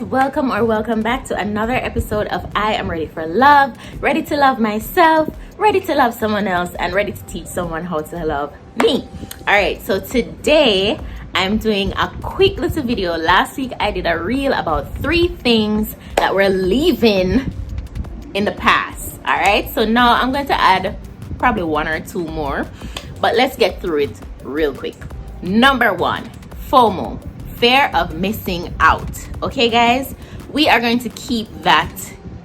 welcome or welcome back to another episode of I Am Ready for Love, ready to love myself, ready to love someone else, and ready to teach someone how to love me. Alright, so today I'm doing a quick little video. Last week I did a reel about 3 things that we're leaving in the past. Alright, so now I'm going to add probably 1 or 2 more, but let's get through it real quick. Number 1, FOMO. Fear of missing out. Okay, guys, we are going to keep that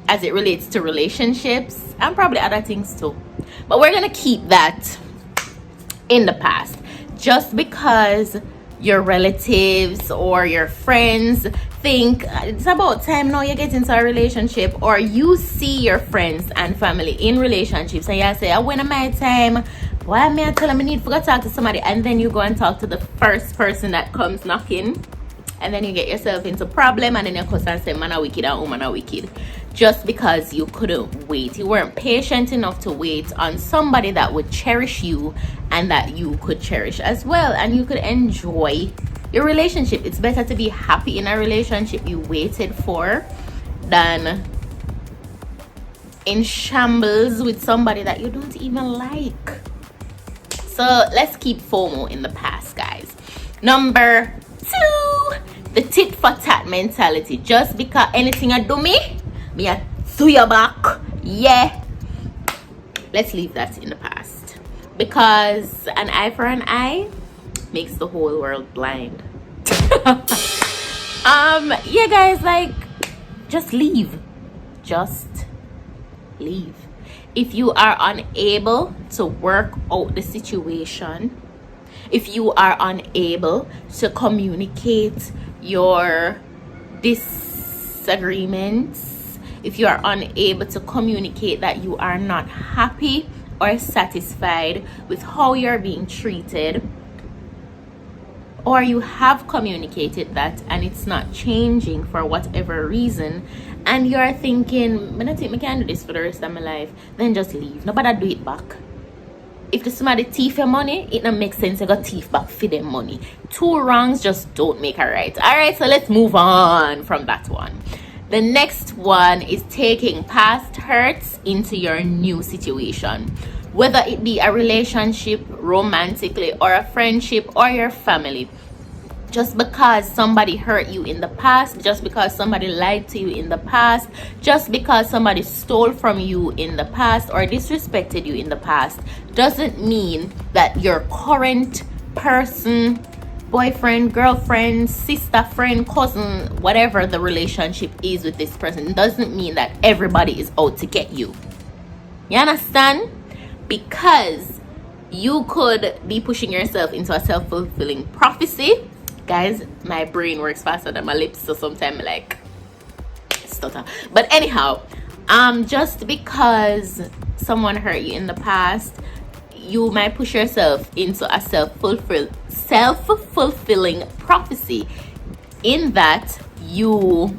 as it relates to relationships and probably other things too, but we're going to keep that in the past. Just because your relatives or your friends think it's about time now you get into a relationship, or you see your friends and family in relationships and you say, "I went on my time, why am I tell them I need to go talk to somebody?" And then you go and talk to the first person that comes knocking, and then you get yourself into problem, and then you cuss and say man are wicked and woman are wicked, just because you couldn't wait. You weren't patient enough to wait on somebody that would cherish you and that you could cherish as well, and you could enjoy your relationship. It's better to be happy in a relationship you waited for than in shambles with somebody that you don't even like. So let's keep FOMO in the past, guys. Number 2, the tit for tat mentality. Just because anything I do me I sue your back. Yeah, let's leave that in the past, because an eye for an eye makes the whole world blind. Yeah, guys, like, just leave. If you are unable to work out the situation, if you are unable to communicate your disagreements, if you are unable to communicate that you are not happy or satisfied with how you're being treated, or you have communicated that and it's not changing for whatever reason, and you're thinking, I don't think I can do this for the rest of my life, then just leave. Nobody do it back. If the somebody thief your money, it don't make sense to go thief back for them money. 2 wrongs just don't make a right. Alright, so let's move on from that one. The next one is taking past hurts into your new situation. Whether it be a relationship, romantically, or a friendship, or your family. Just because somebody hurt you in the past, just because somebody lied to you in the past, just because somebody stole from you in the past or disrespected you in the past, doesn't mean that your current person, boyfriend, girlfriend, sister, friend, cousin, whatever the relationship is with this person, doesn't mean that everybody is out to get you. You understand? Because you could be pushing yourself into a self-fulfilling prophecy. Guys, my brain works faster than my lips, so sometimes I like stutter. But anyhow, just because someone hurt you in the past, you might push yourself into a self-fulfilling prophecy, in that you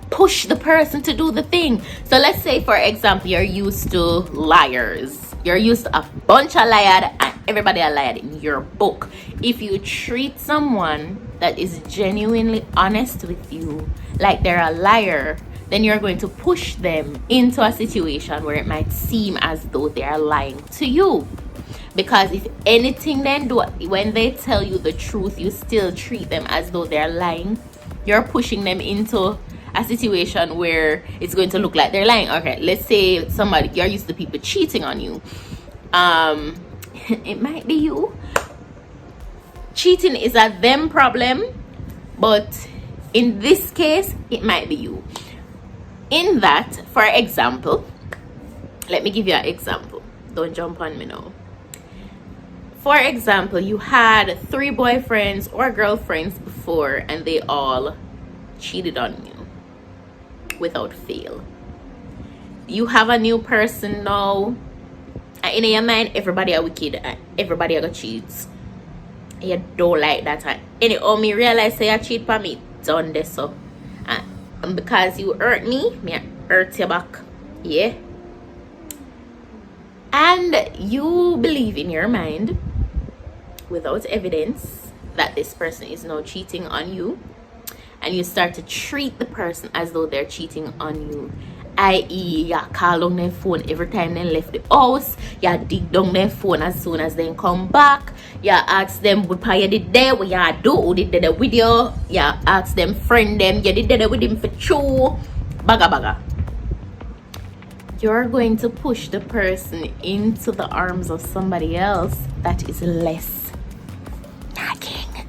push the person to do the thing. So let's say, for example, you're used to liars. You're used to a bunch of liars, and everybody are liar in your book. If you treat someone that is genuinely honest with you like they're a liar, then you're going to push them into a situation where it might seem as though they are lying to you. Because if anything, then when they tell you the truth, you still treat them as though they're lying. You're pushing them into a situation where it's going to look like they're lying. Okay, let's say somebody, you're used to people cheating on you. It might be you. Cheating is a them problem, but in this case, it might be you. In that, for example, let me give you an example. Don't jump on me now. For example, you had 3 boyfriends or girlfriends before, and they all cheated on you without fail. You have a new person now, and in your mind, everybody are wicked and everybody are gonna cheat. You don't like that. And it me realize say you cheat for me, done this so. And because you hurt me hurt you back. Yeah. And you believe in your mind, without evidence, that this person is now cheating on you, and you start to treat the person as though they're cheating on you. I.e., you call on their phone every time they left the house. You dig down their phone as soon as they come back. You ask them what you did there, what you do, who did the video. You ask them, friend them, you did that with him for true. Baga baga. You're going to push the person into the arms of somebody else that is less nagging.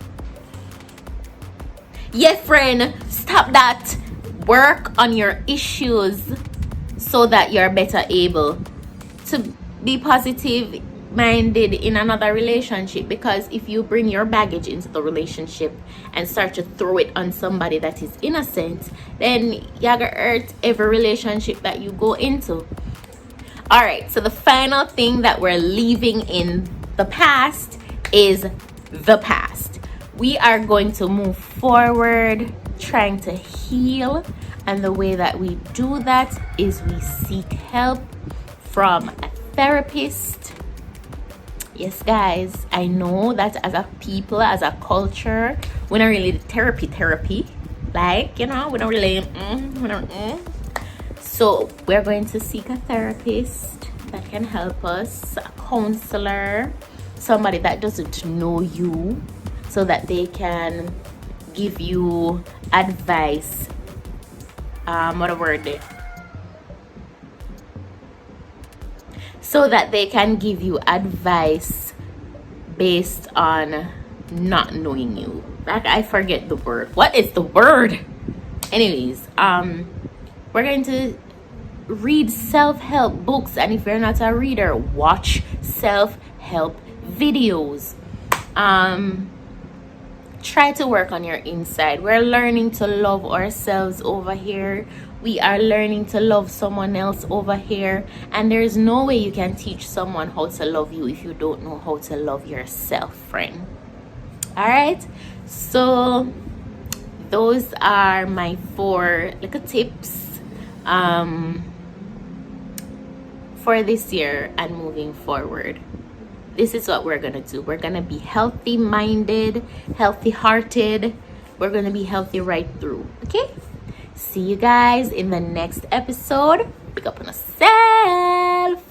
Yeah, friend, stop that. Work on your issues so that you're better able to be positive minded in another relationship. Because if you bring your baggage into the relationship and start to throw it on somebody that is innocent, then you're gonna hurt every relationship that you go into. All right, so the final thing that we're leaving in the past is the past. We are going to move forward, trying to heal, and the way that we do that is we seek help from a therapist. Yes, guys, I know that as a people, as a culture, we're not really therapy, like, you know, we don't really So we're going to seek a therapist that can help us, a counselor, somebody that doesn't know you, so that they can give you advice. So that they can give you advice based on not knowing you. Like, I forget the word. What is the word? Anyways, we're going to read self-help books, and if you're not a reader, watch self-help videos. Try to work on your inside. We're learning to love ourselves over here. We are learning to love someone else over here. And there is no way you can teach someone how to love you if you don't know how to love yourself, friend. All right? So those are my 4 little tips for this year and moving forward. This is what we're gonna do. We're gonna be healthy minded, healthy hearted. We're gonna be healthy right through. Okay? See you guys in the next episode. Pick up on yourself.